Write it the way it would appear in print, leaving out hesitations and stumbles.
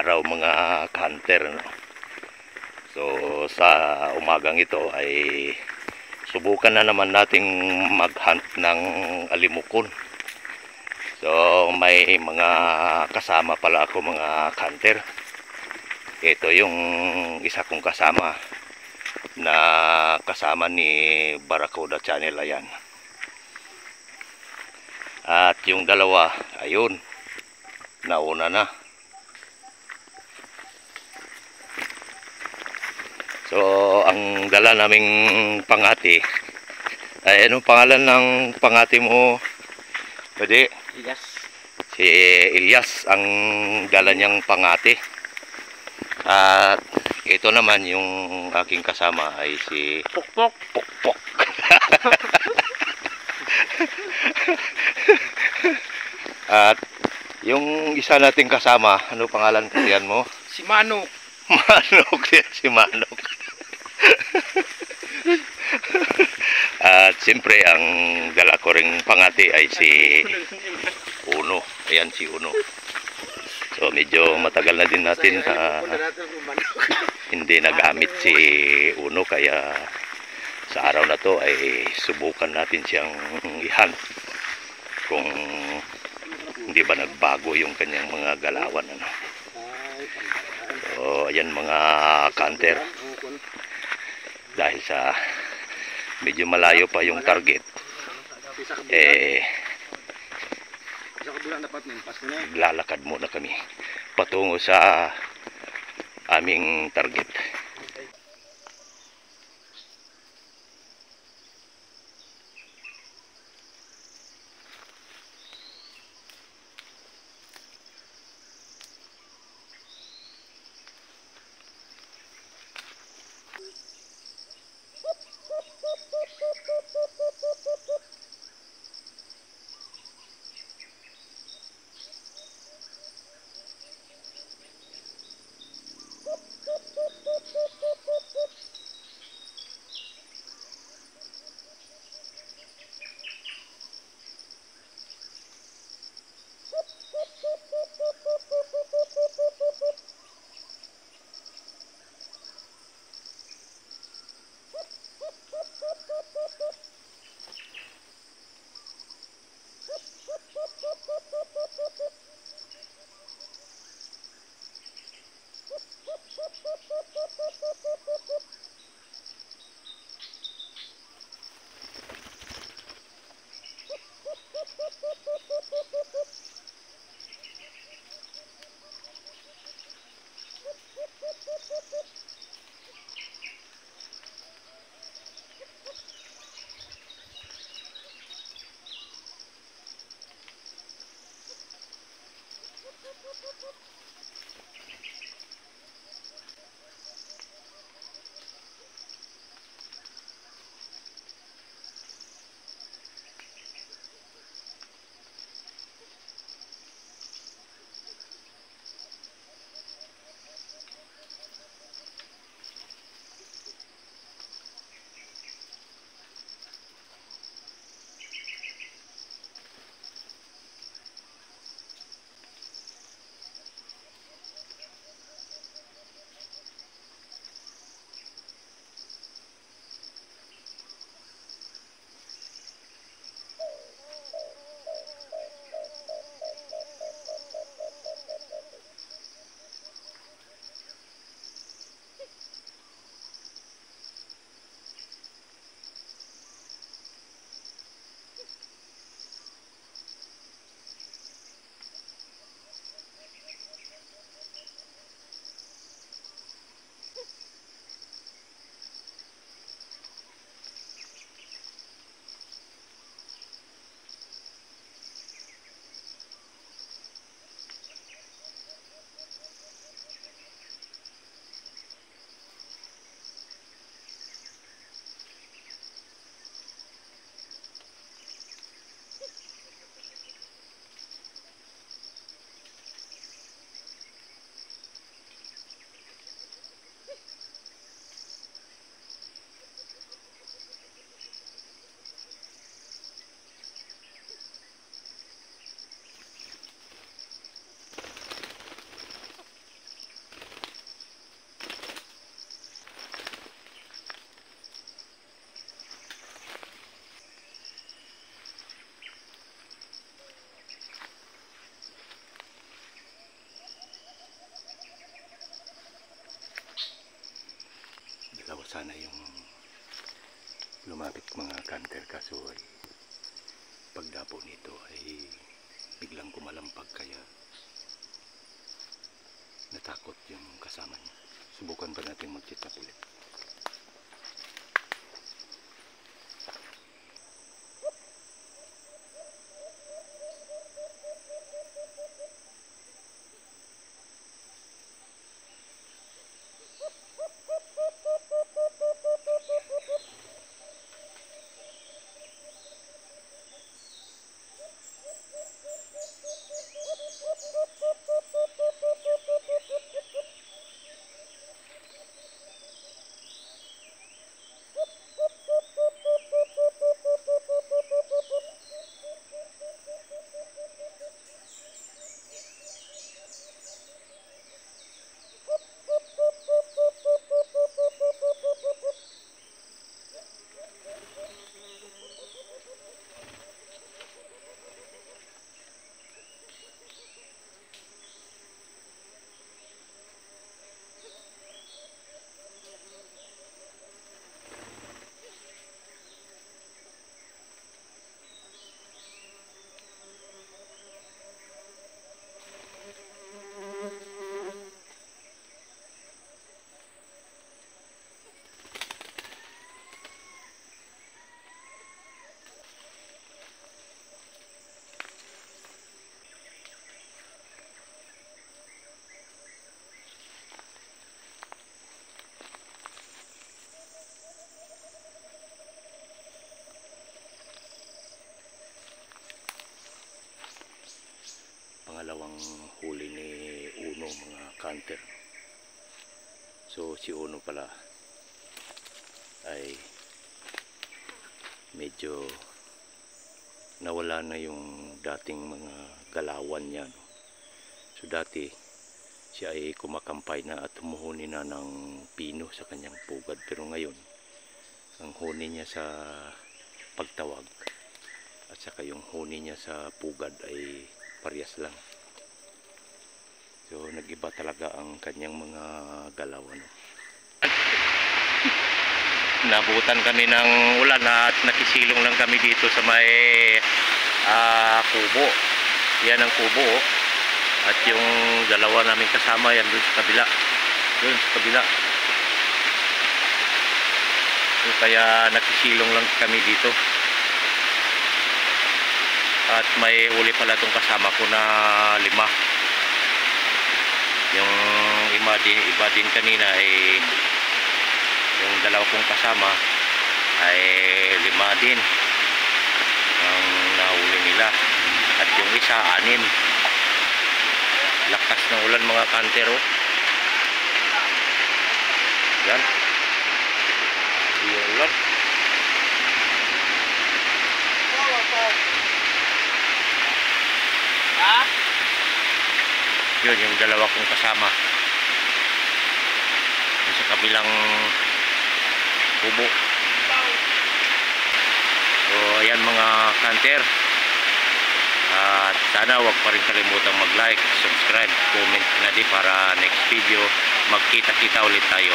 araw mga hunter, no? So sa umagang ito ay subukan na naman nating mag-hunt ng alimukon. So may mga kasama pala ako mga hunter. Ito yung isa kong kasama na kasama ni Barracuda Channel, ayan. At yung dalawa, ayun, nauna na. So ang dala naming pangati ay anong pangalan ng pangati mo? Pwede? Ilyas. Si Ilyas ang dala niyang pangati. At ito naman yung aking kasama ay si Pokpok. Pokpok. At yung isa nating kasama, ano pangalan kasiyan mo? Si Manok. Manok, si Manok. At siyempre ang dala ko ring pangati ay si Uno. Ayan si Uno. So medyo matagal na din natin hindi nagamit si Uno, kaya sa araw na to ay subukan natin siyang i-hunt kung hindi ba nagbago yung kanyang mga galawan, ano. So ayan mga hunter, dahil sa medyo malayo pa yung target, lalakad muna kami patungo sa aming target. sana yung lumapit mga kanter, kaso ay pagdapo nito ay biglang kumalampag kaya natakot yung kasama niya. Subukan pa natin mag-check ulit. Pangalawang huli ni Uno mga kanter. So si Uno pala ay medyo nawala na yung dating mga galawan niya, no? So dati siya ay kumakampay na at humuhuni na ng pino sa kanyang pugad, pero ngayon ang huni niya sa pagtawag at saka yung huni niya sa pugad ay parehas lang. So nag-iba talaga ang kanyang mga galaw, ano. Nabutan kami ng ulan at nakisilong lang kami dito sa may kubo. Yan ang kubo, oh. At yung dalawa namin kasama yan doon sa kabila. Doon sa kabila. So, kaya nakisilong lang kami dito. At may huli pala itong kasama ko na 5. Yung iba din kanina ay yung dalawa kong kasama ay 5 din ang nahuli nila. At yung isa 6. Lakas ng ulan mga kantero. Yan. Yung ulan. Yun yung dalawa kong kasama yung sa kabilang kubo. So ayan mga kanter, at sana wag pa rin kalimutang mag-like, subscribe, comment na din para next video magkita-kita ulit tayo.